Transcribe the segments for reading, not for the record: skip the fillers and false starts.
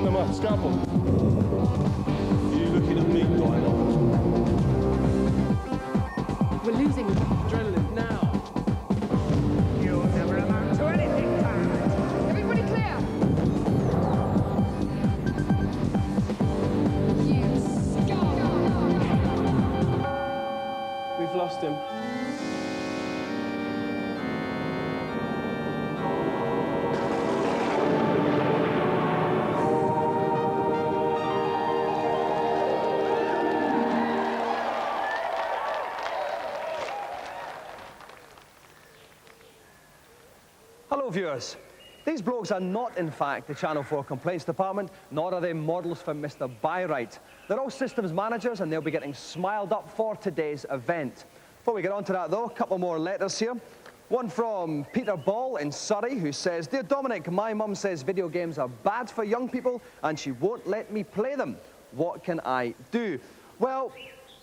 Send them a scalpel. You looking at me, Diamond? We're losing adrenaline now. You'll never amount to anything, Diamond. Everybody clear. We've lost him. Hello viewers. These blokes are not in fact the Channel 4 complaints department, nor are they models for Mr. Byright. They're all systems managers and they'll be getting smiled up for today's event. Before we get on to that though, a couple more letters here. One from Peter Ball in Surrey who says, "Dear Dominic, my mum says video games are bad for young people and she won't let me play them. What can I do?" Well,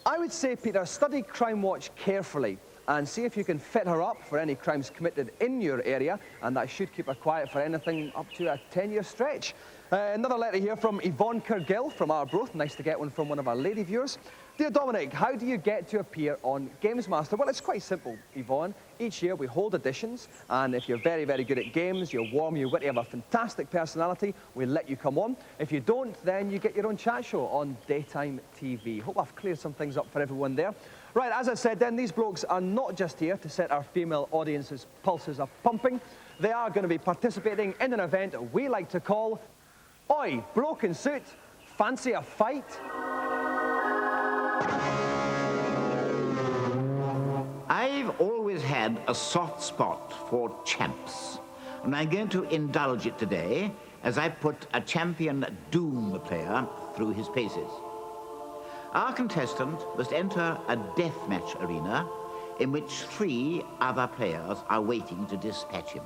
I would say, Peter, study Crime Watch carefully and see if you can fit her up for any crimes committed in your area, and that should keep her quiet for anything up to a 10-year stretch. Another letter here from Yvonne Kergill from Arbroath. Nice to get one from one of our lady viewers. "Dear Dominic, how do you get to appear on GamesMaster?" Well, it's quite simple, Yvonne. Each year we hold auditions, and if you're very, very good at games, you're warm, you're witty, have a fantastic personality, we let you come on. If you don't, then you get your own chat show on daytime TV. Hope I've cleared some things up for everyone there. Right, as I said then, these blokes are not just here to set our female audience's pulses a pumping. They are going to be participating in an event we like to call Oi, Broken Suit, Fancy a Fight? I've always had a soft spot for champs, and I'm going to indulge it today as I put a champion Doom player through his paces. Our contestant must enter a deathmatch arena in which 3 other players are waiting to dispatch him.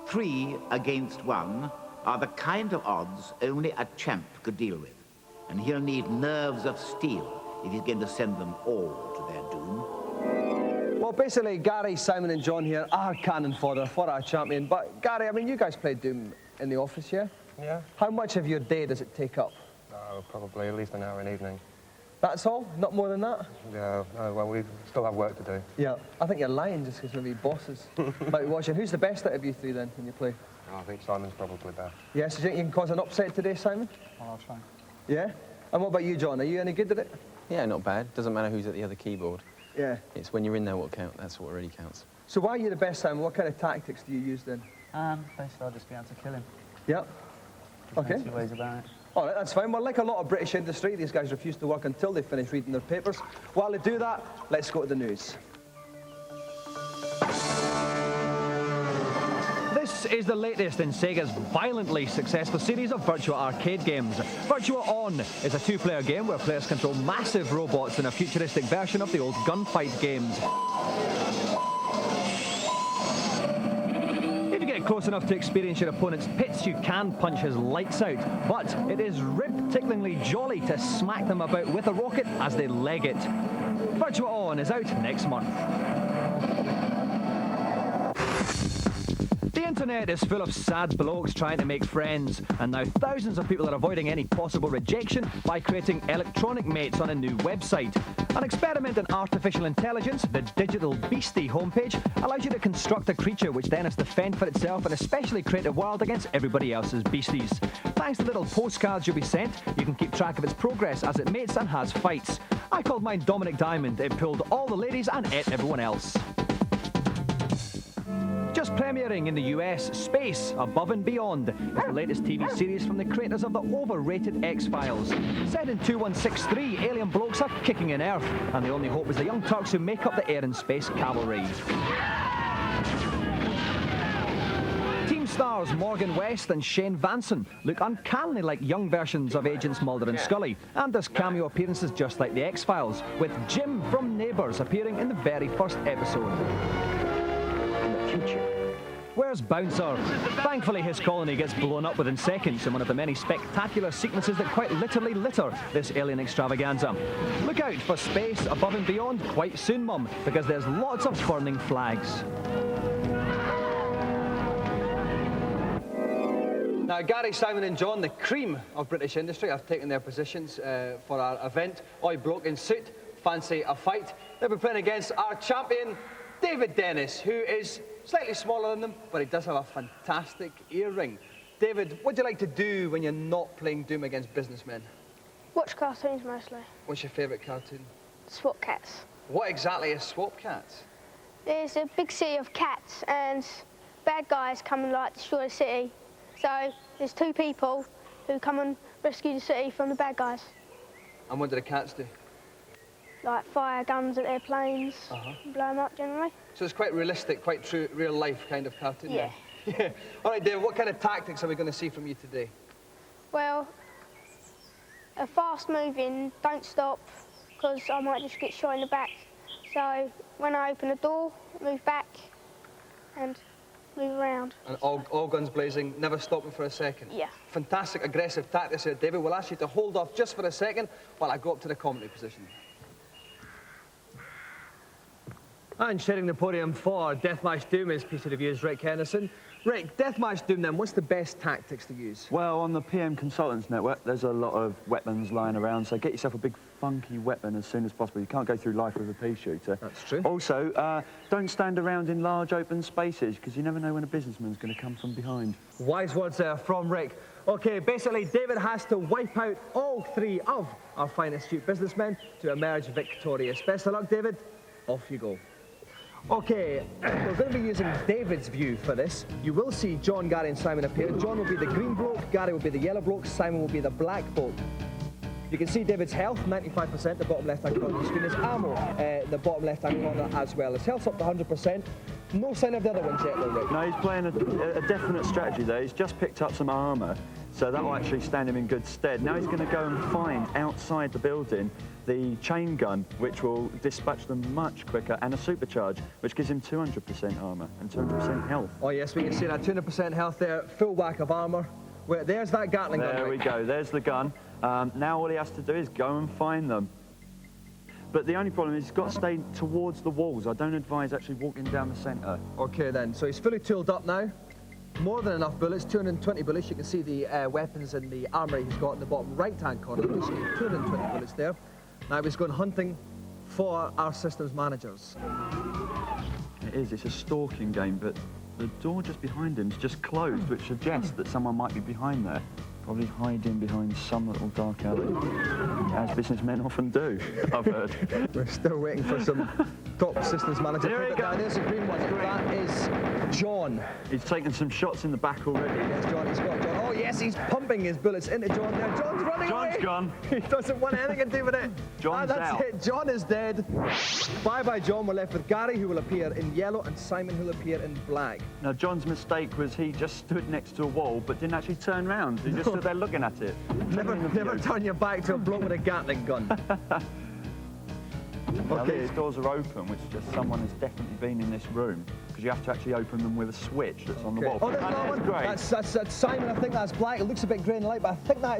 3 against 1 are the kind of odds only a champ could deal with, and he'll need nerves of steel if he's going to send them all to their doom. Well, basically, Gary, Simon and John here are cannon fodder for our champion. But, Gary, I mean, you guys played Doom in the office, yeah? Yeah. How much of your day does it take up? Probably at least an hour an evening. That's all? Not more than that? Yeah, well, we still have work to do. Yeah. I think you're lying just because maybe bosses might be watching. Who's the best out of you 3 then, when you play? I think Simon's probably best. Yes, do you think you can cause an upset today, Simon? I'll try. Yeah? And what about you, John? Are you any good at it? Yeah, not bad. Doesn't matter who's at the other keyboard. Yeah. It's when you're in there what counts. That's what really counts. So why are you the best, Simon? What kind of tactics do you use then? Basically, I'll just be able to kill him. Yeah. Okay. No 2 ways about it. All right, that's fine. Well, like a lot of British industry, these guys refuse to work until they finish reading their papers. While they do that, let's go to the news. This is the latest in Sega's violently successful series of Virtua arcade games. Virtua On is a 2-player game where players control massive robots in a futuristic version of the old gunfight games. If you get close enough to experience your opponent's pits, you can punch his lights out. But it is rib-ticklingly jolly to smack them about with a rocket as they leg it. Virtua On is out next month. The internet is full of sad blokes trying to make friends, and now thousands of people are avoiding any possible rejection by creating electronic mates on a new website. An experiment in artificial intelligence, the Digital Beastie homepage, allows you to construct a creature which then has to fend for itself in a specially created world against everybody else's beasties. Thanks to little postcards you'll be sent, you can keep track of its progress as it mates and has fights. I called mine Dominik Diamond. It pulled all the ladies and ate everyone else. Just premiering in the US, Space, Above and Beyond is the latest TV series from the creators of the overrated X-Files. Set in 2163, alien blokes are kicking in Earth, and the only hope is the young Turks who make up the air and space cavalry. Team stars Morgan West and Shane Vanson look uncannily like young versions of Agents Mulder and Scully, and there's cameo appearances just like the X-Files, with Jim from Neighbours appearing in the very first episode. Where's Bouncer? Thankfully, his colony gets blown up within seconds in one of the many spectacular sequences that quite literally litter this alien extravaganza. Look out for Space, Above and Beyond quite soon, Mum, because there's lots of burning flags. Now, Gary, Simon and John, the cream of British industry, have taken their positions for our event. Oi bloke in suit, fancy a fight. They'll be playing against our champion, David Dennis, who is slightly smaller than them, but he does have a fantastic earring. David, what do you like to do when you're not playing Doom against businessmen? Watch cartoons mostly. What's your favourite cartoon? Swap cats. What exactly is Swap Cats? There's a big city of cats and bad guys come and like destroy the city. So there's two people who come and rescue the city from the bad guys. And what do the cats do? Like fire guns at airplanes, and blow them up generally. So it's quite realistic, quite true, real life kind of cartoon. Yeah. Then? Yeah. All right, David, what kind of tactics are we going to see from you today? Well, a fast moving, don't stop, because I might just get shot in the back. So when I open the door, move back and move around. And all guns blazing, never stopping for a second. Yeah. Fantastic aggressive tactics here, David. We'll ask you to hold off just for a second while I go up to the commentary position. And sharing the podium for Deathmatch Doom is piece of review is Rik Henderson. Rik, Deathmatch Doom then, what's the best tactics to use? Well, on the PM Consultants network, there's a lot of weapons lying around, so get yourself a big funky weapon as soon as possible. You can't go through life with a pea shooter. That's true. Also, don't stand around in large open spaces, because you never know when a businessman's going to come from behind. Wise words there from Rik. Okay, basically, David has to wipe out all three of our finest astute businessmen to emerge victorious. Best of luck, David. Off you go. Okay, we're going to be using David's view for this. You will see John, Gary and Simon appear. John will be the green bloke, Gary will be the yellow bloke, Simon will be the black bloke. You can see David's health, 95%, the bottom left-hand corner of the screen. His ammo, the bottom left-hand corner as well. His health's up to 100%. No sign of the other ones yet, though, Rik. No, he's playing a definite strategy there. He's just picked up some armour, so that will actually stand him in good stead. Now he's going to go and find, outside the building, the chain gun, which will dispatch them much quicker, and a supercharge, which gives him 200% armour and 200% health. Oh, yes, we can see that 200% health there, full whack of armour. There's that Gatling gun. There we go, there's the gun. Now all he has to do is go and find them. But the only problem is he's got to stay towards the walls. I don't advise actually walking down the centre. Okay, then. So he's fully tooled up now. More than enough bullets, 220 bullets. You can see the weapons and the armour he's got in the bottom right-hand corner. You can see 220 bullets there. Now he's going hunting for our systems managers. It is, it's a stalking game, but the door just behind him's just closed, which suggests that someone might be behind there. Probably hiding behind some little dark alley, as businessmen often do, I've heard. We're still waiting for some top systems manager. There he goes. There's a green one. That is John. He's taken some shots in the back already. Yes, John, he's got John. Oh, yes, he's pumping his bullets into John there. John's running away. John's gone. He doesn't want anything to do with it. John's that's out. it. John is dead. Bye-bye, John. We're left with Gary, who will appear in yellow, and Simon, who will appear in black. Now, John's mistake was he just stood next to a wall, but didn't actually turn round. He just stood there looking at it. Never turn your back to a bloke with a Gatling gun. Now, Okay. these doors are open, which suggests someone has definitely been in this room, because you have to actually open them with a switch that's on the wall. Oh, there's And another there's one. Grace. That's Simon. I think that's black. It looks a bit grey in the light, but I think that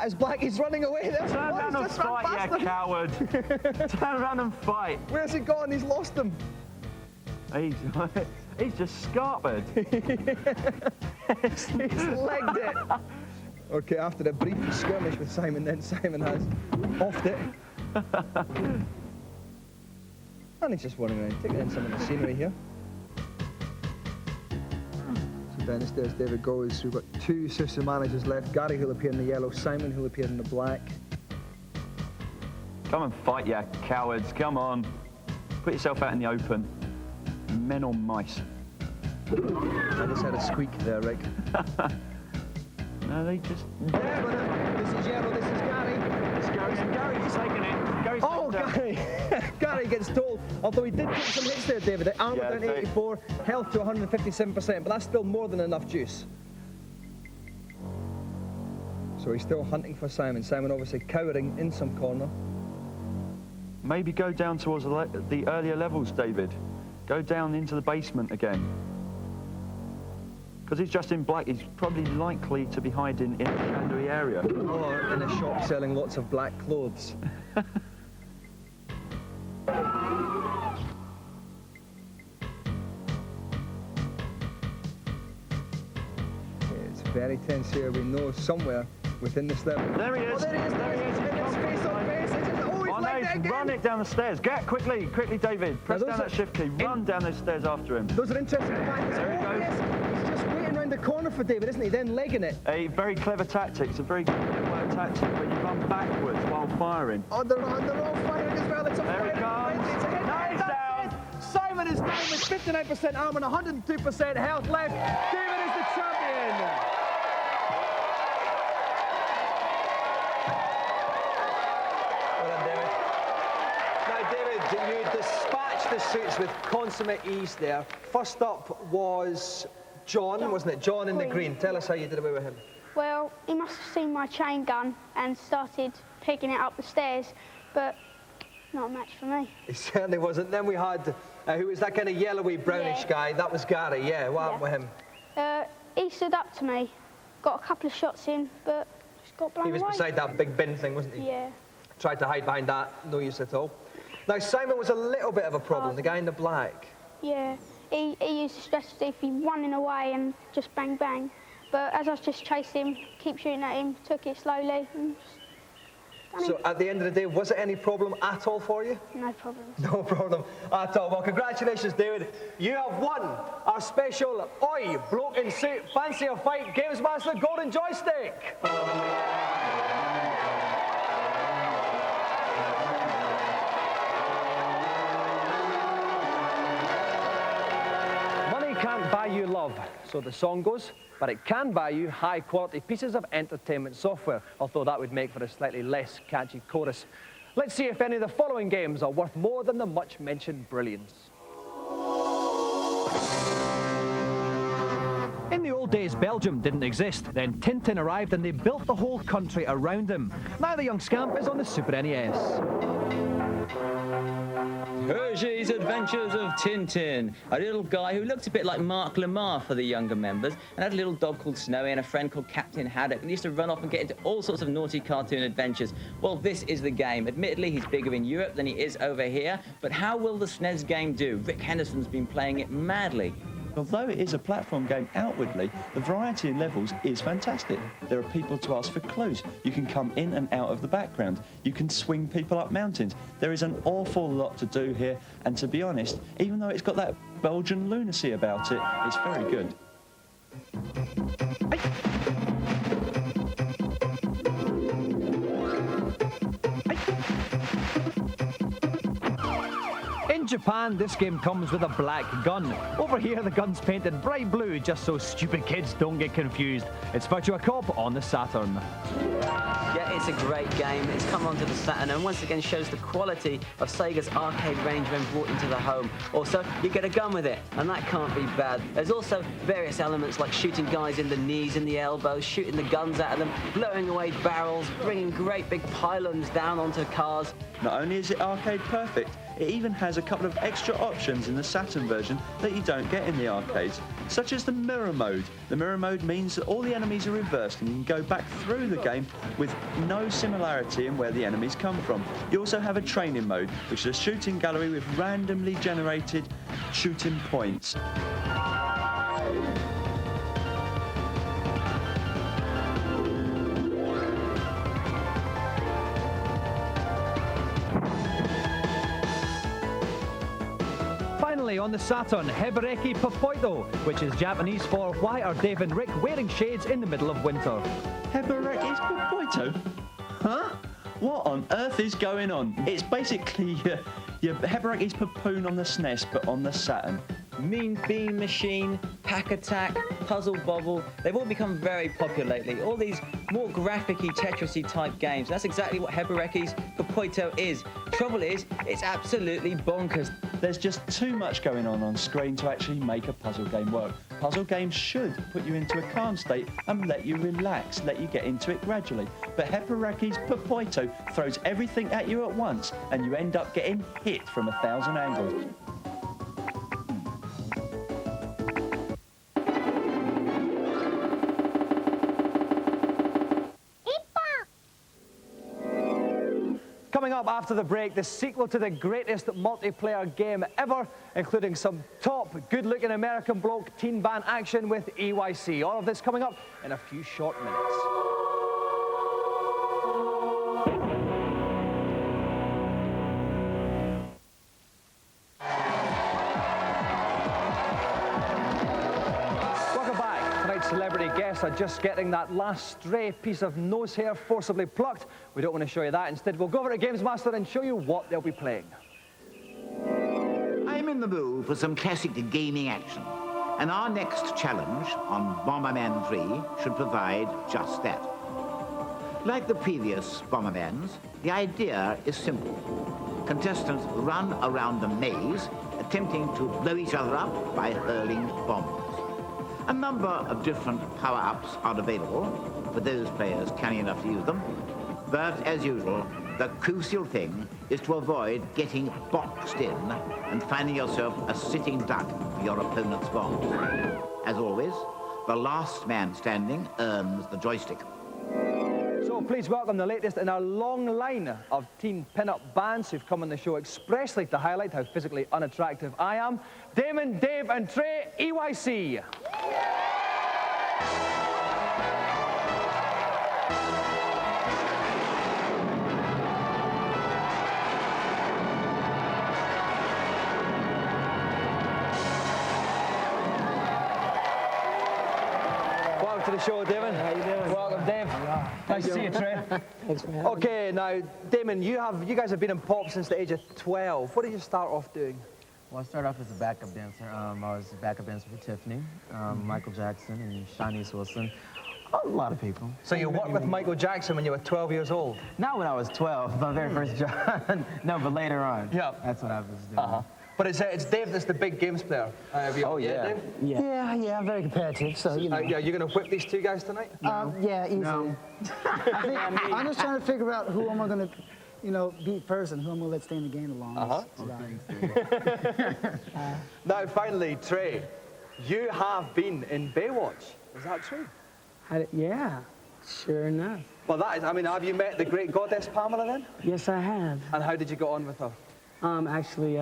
is black. He's running away. There's Turn one. around He's and just run fight, past you him. coward. Turn around and fight. Where's he gone? He's lost him. He's just scarpered. He's legged it. Okay, after a brief skirmish with Simon, then Simon has offed it. And he's just running around, taking in some of the scenery here. So down the stairs David goes. We've got two system managers left. Gary, who'll appear in the yellow, Simon, who'll appear in the black. Come and fight, you cowards. Come on. Put yourself out in the open. Men or mice. I just had a squeak there, Rik. No, they just... This is yellow, this is Gary. Gary's taking it. Gary's Oh, taking it. Gary! Gary gets told, although he did take some hits there, David. The armor Yeah, down to 84, health to 157%, but that's still more than enough juice. So he's still hunting for Simon. Simon obviously cowering in some corner. Maybe go down towards the earlier levels, David. Go down into the basement again. Because he's just in black, he's probably likely to be hiding in the chandelier area. Or in a shop selling lots of black clothes. It's very tense here. We know somewhere within this level. There he is. Oh, there he is. There he is. It is face on face. It's just, oh, he's Oh, like no, that again. run it down the stairs. Get quickly, David. Press those down are- that shift key. Run down those stairs after him. Those are interesting tactics. There he Oh, goes. yes. He's just waiting around the corner for David, isn't he? Then legging it. A very clever tactic. It's a very clever tactic, but you run backwards while firing. Oh, they're all firing as well. It's a There he firing comes. frenzy. It's a hit. No, he's That's down. it. Simon is down with 59% arm and 102% health left. David is the champion. Well done, David. Now, David, you dispatched the suits with consummate ease there. First up was John, wasn't it? John in the green. Tell us how you did away with him. Well, he must have seen my chain gun and started picking it up the stairs, but not a match for me. He certainly wasn't. Then we had, who was that kind of yellowy, brownish Yeah. guy? That was Gary, yeah. What happened with him? He stood up to me, got a couple of shots in, but just got blown He was away. beside that big bin thing, wasn't he? Yeah. Tried to hide behind that, no use at all. Now, Simon was a little bit of a problem, the guy in the black. Yeah, he used the strategy for running away and just bang, bang. But as I just chased him, keep shooting at him, took it slowly, and just done So it. at the end of the day, was it any problem at all for you? No problems. No problem at all. Well, congratulations, David. You have won our special Oi Bloke in Suit Fancy a Fight GamesMaster Golden Joystick. Money can't buy you love, so the song goes, but it can buy you high-quality pieces of entertainment software, although that would make for a slightly less catchy chorus. Let's see if any of the following games are worth more than the much-mentioned brilliance. In the old days, Belgium didn't exist. Then Tintin arrived and they built the whole country around him. Now the young scamp is on the Super NES. Hergé's Adventures of Tintin, a little guy who looked a bit like Mark Lamar for the younger members, and had a little dog called Snowy and a friend called Captain Haddock, and he used to run off and get into all sorts of naughty cartoon adventures. Well, this is the game. Admittedly, he's bigger in Europe than he is over here, but how will the SNES game do? Rik Henderson's been playing it madly. Although it is a platform game outwardly, the variety in levels is fantastic. There are people to ask for clues. You can come in and out of the background. You can swing people up mountains. There is an awful lot to do here, and to be honest, even though it's got that Belgian lunacy about it, it's very good. In Japan, this game comes with a black gun. Over here, the gun's painted bright blue just so stupid kids don't get confused. It's Virtua Cop on the Saturn. Yeah, it's a great game. It's come onto the Saturn and once again shows the quality of Sega's arcade range when brought into the home. Also, you get a gun with it, and that can't be bad. There's also various elements like shooting guys in the knees and the elbows, shooting the guns out of them, blowing away barrels, bringing great big pylons down onto cars. Not only is it arcade perfect, it even has a couple of extra options in the Saturn version that you don't get in the arcades, such as the mirror mode. The mirror mode means that all the enemies are reversed and you can go back through the game with no similarity in where the enemies come from. You also have a training mode, which is a shooting gallery with randomly generated shooting points. Finally, on the Saturn, Hebereki Popoito, which is Japanese for Why are Dave and Rick wearing shades in the middle of winter? Hebereki Popoito? Huh? What on earth is going on? It's basically your Hebereki's Papoon on the SNES, but on the Saturn. Mean Bean Machine, Pack Attack, Puzzle Bobble, they've all become very popular lately. All these more graphic-y, Tetris-y type games. That's exactly what Hebereki's Popoito is. Trouble is, it's absolutely bonkers. There's just too much going on screen to actually make a puzzle game work. Puzzle games should put you into a calm state and let you relax, let you get into it gradually. But Hebereki's Popoito throws everything at you at once and you end up getting hit from 1,000 angles. Coming up after the break, the sequel to the greatest multiplayer game ever, including some top, good-looking American bloke teen band action with E.Y.C. All of this coming up in a few short minutes. Celebrity guests are just getting that last stray piece of nose hair forcibly plucked. We don't want to show you that. Instead, we'll go over to GamesMaster and show you what they'll be playing. I'm in the mood for some classic gaming action, and our next challenge on Bomberman 3 should provide just that. Like the previous Bombermans, the idea is simple. Contestants run around a maze, attempting to blow each other up by hurling bombs. A number of different power-ups are available for those players canny enough to use them. But as usual, the crucial thing is to avoid getting boxed in and finding yourself a sitting duck for your opponent's bombs. As always, the last man standing earns the joystick. So please welcome the latest in our long line of teen pin-up bands who've come on the show expressly to highlight how physically unattractive I am. Damon, Dave and Trey, E.Y.C. Welcome to the show, Damon. How you doing? Welcome, Dave. Nice to see you, Trey. Thanks for having me. Okay, now, Damon, you guys have been in pop since the age of 12. What did you start off doing? Well, I started off as a backup dancer. I was a backup dancer for Tiffany, Michael Jackson, and Shanice Wilson. A lot of people. So you worked with Michael Jackson when you were 12 years old? Not when I was 12, my very first job. No, but later on. Yeah. That's what I was doing. But it's Dave that's the big games player. Oh, yeah. Dave? Yeah, I'm very competitive, so, you know. Yeah, you're going to whip these two guys tonight? Yeah, easily. No. I'm just trying to figure out who am I going to, you know, beat first and who I'm going to let stay in the game the longest. Now, finally, Trey, you have been in Baywatch. Is that true? Yeah, sure enough. Well, that is, I mean, have you met the great goddess Pamela then? Yes, I have. And how did you get on with her? Actually,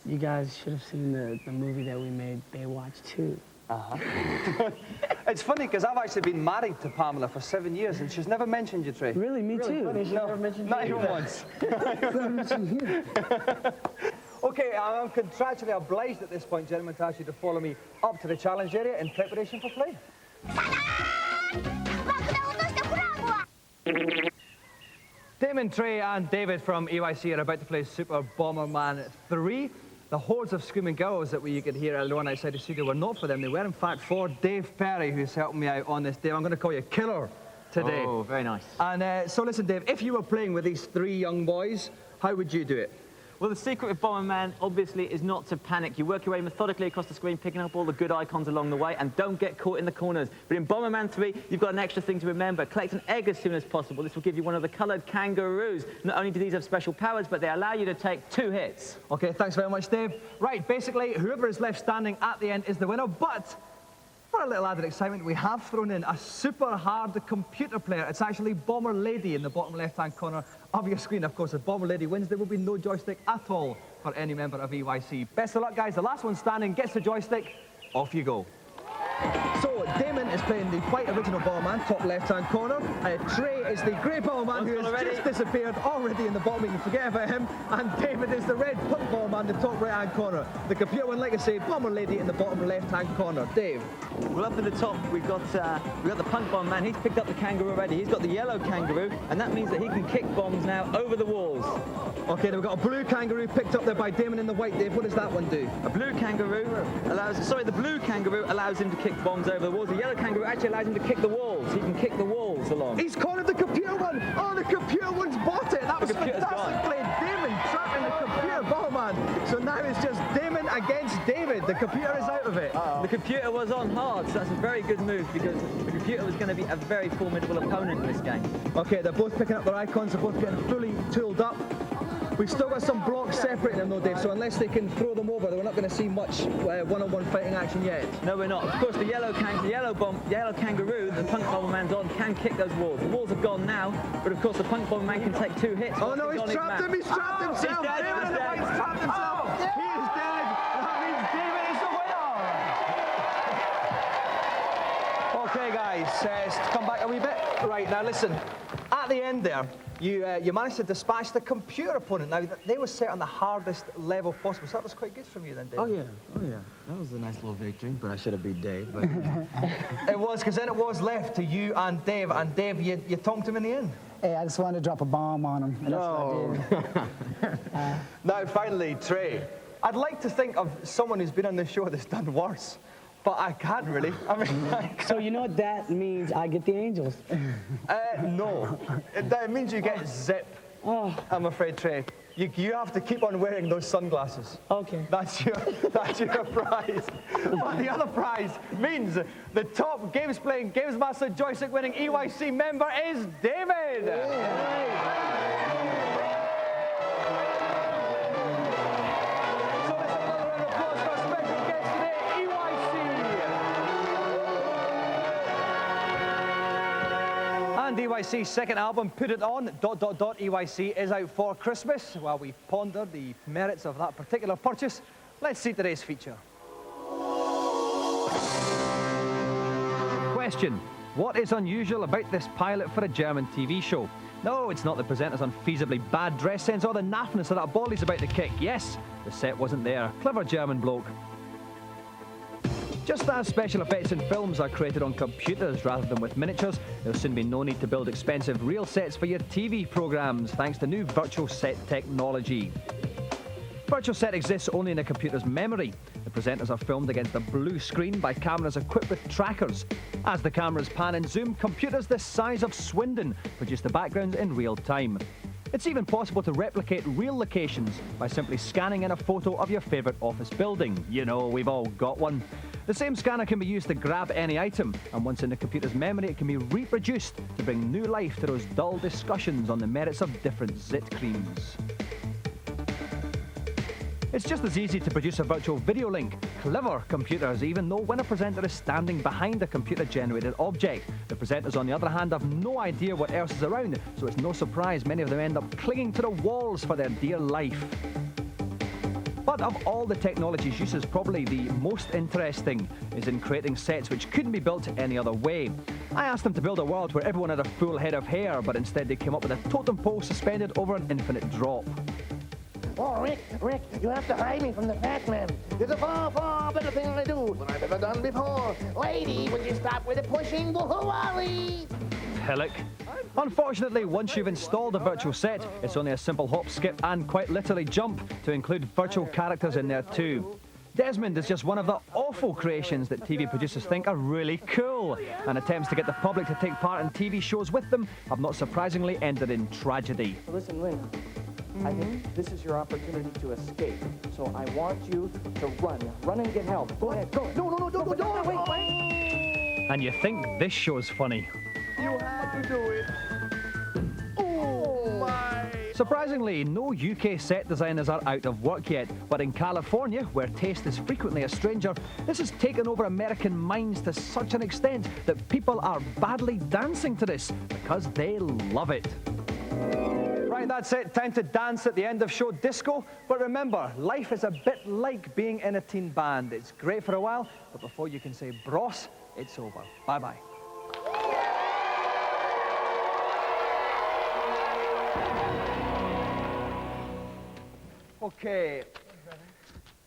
you guys should have seen the movie that we made, Baywatch 2. It's funny because I've actually been married to Pamela for 7 years and she's never mentioned you, Trey. Really? Me too. Funny, she never mentioned Not you. even once. Never mentioned you. Okay, I'm contractually obliged at this point, gentlemen, to ask you to follow me up to the challenge area in preparation for play. Damon, Trey and David from E.Y.C are about to play Super Bomberman 3. The hordes of screaming girls that you could hear earlier on outside the studio were not for them. They were, in fact, for Dave Perry, who's helping me out on this. Dave, I'm going to call you Killer today. Oh, very nice. And so listen, Dave, if you were playing with these three young boys, how would you do it? Well, the secret with Bomberman, obviously, is not to panic. You work your way methodically across the screen, picking up all the good icons along the way, and don't get caught in the corners. But in Bomberman 3, you've got an extra thing to remember. Collect an egg as soon as possible. This will give you one of the coloured kangaroos. Not only do these have special powers, but they allow you to take 2 hits. Okay, thanks very much, Dave. Right, basically, whoever is left standing at the end is the winner, but for a little added excitement, we have thrown in a super hard computer player. It's actually Bomber Lady in the bottom left-hand corner of your screen. Of course, if Bomber Lady wins, there will be no joystick at all for any member of E.Y.C. Best of luck, guys. The last one standing gets the joystick. Off you go. So, Damon is playing the white original Bomberman, top left-hand corner. Trey is the grey Bomberman who has just disappeared already in the bottom. You can forget about him. And David is the red punk Bomberman, the top right-hand corner. The computer one, like I say, Bomber Lady in the bottom left-hand corner. Dave. Well, up at the top, we've got the punk Bomberman. He's picked up the kangaroo already. He's got the yellow kangaroo, and that means that he can kick bombs now over the walls. Okay, then we've got a blue kangaroo picked up there by Damon in the white. Dave, what does that one do? The blue kangaroo allows him to kick bombs over the walls. The yellow kangaroo actually allows him to kick the walls. He can kick the walls along. He's cornered the computer one. Oh, the computer one's bought it. That was fantastic play. Damon trapping the computer Bomberman. So now it's just Damon against David. The computer is out of it. The computer was on hard, so that's a very good move because the computer was going to be a very formidable opponent in this game. Okay, they're both picking up their icons. They're both getting fully tooled up. We've still got some blocks separating them though, Dave, so unless they can throw them over, we're not going to see much one-on-one fighting action yet. No, we're not. Of course, the yellow kangaroo, the Punk Bomber Man's on, can kick those walls. The walls are gone now, but of course the Punk Bomber Man can take 2 hits. Oh no, he's trapped him! He's trapped himself! He's dead, David in the fight's trapped himself! Oh, He is dead! That means David is the winner! Okay, guys, come back a wee bit. Right, now listen. At the end there, you managed to dispatch the computer opponent. Now, they were set on the hardest level possible, so that was quite good from you then, Dave. Oh, yeah. That was a nice little victory, but I should have beat Dave. But It was, because then it was left to you and Dave you tonked him in the end. Hey, I just wanted to drop a bomb on him, and that's what I did. Now, finally, Trey. I'd like to think of someone who's been on this show that's done worse, but I can't really. I mean, So you know what that means? I get the angels. No. It means you get zip. Oh. I'm afraid, Trey. You have to keep on wearing those sunglasses. Okay. That's your prize. But the other prize means the top games-playing, GamesMaster Joystick winning E.Y.C member is David. So let's have another round of applause for our special guest today, E.Y.C. And E.Y.C's second album, Put It On, ... E.Y.C is out for Christmas. While we ponder the merits of that particular purchase, let's see today's feature. Question: what is unusual about this pilot for a German TV show? No, it's not the presenter's unfeasibly bad dress sense or the naffness of that ball he's about to kick. Yes, the set wasn't there. Clever German bloke. Just as special effects in films are created on computers rather than with miniatures, there'll soon be no need to build expensive real sets for your TV programs thanks to new virtual set technology. Virtual set exists only in a computer's memory. The presenters are filmed against a blue screen by cameras equipped with trackers. As the cameras pan and zoom, computers the size of Swindon produce the backgrounds in real time. It's even possible to replicate real locations by simply scanning in a photo of your favourite office building. You know, we've all got one. The same scanner can be used to grab any item, and once in the computer's memory, it can be reproduced to bring new life to those dull discussions on the merits of different zit creams. It's just as easy to produce a virtual video link. Clever computers even know when a presenter is standing behind a computer-generated object. The presenters, on the other hand, have no idea what else is around, so it's no surprise many of them end up clinging to the walls for their dear life. But of all the technology's uses, probably the most interesting is in creating sets which couldn't be built any other way. I asked them to build a world where everyone had a full head of hair, but instead they came up with a totem pole suspended over an infinite drop. Oh, Rick, you have to hide me from the fat man. There's a far, far better thing to do than I've ever done before. Lady, would you stop with the pushing? Woohoo-wally! Pillock. Unfortunately, once you've installed a virtual set, it's only a simple hop, skip, and quite literally jump to include virtual characters in there too. Desmond is just one of the awful creations that TV producers think are really cool, and attempts to get the public to take part in TV shows with them have not surprisingly ended in tragedy. Listen, Lynn, I think this is your opportunity to escape, so I want you to run and get help. Go ahead, go. No, don't, wait. And you think this show's funny. You had to do it. Oh, my. Surprisingly, no UK set designers are out of work yet, but in California, where taste is frequently a stranger, this has taken over American minds to such an extent that people are badly dancing to this because they love it. Right, that's it. Time to dance at the end of show disco. But remember, life is a bit like being in a teen band. It's great for a while, but before you can say bros, it's over. Bye-bye. Okay.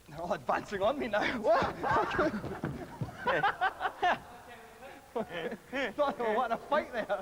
They're all advancing on me now. What? I want to fight there.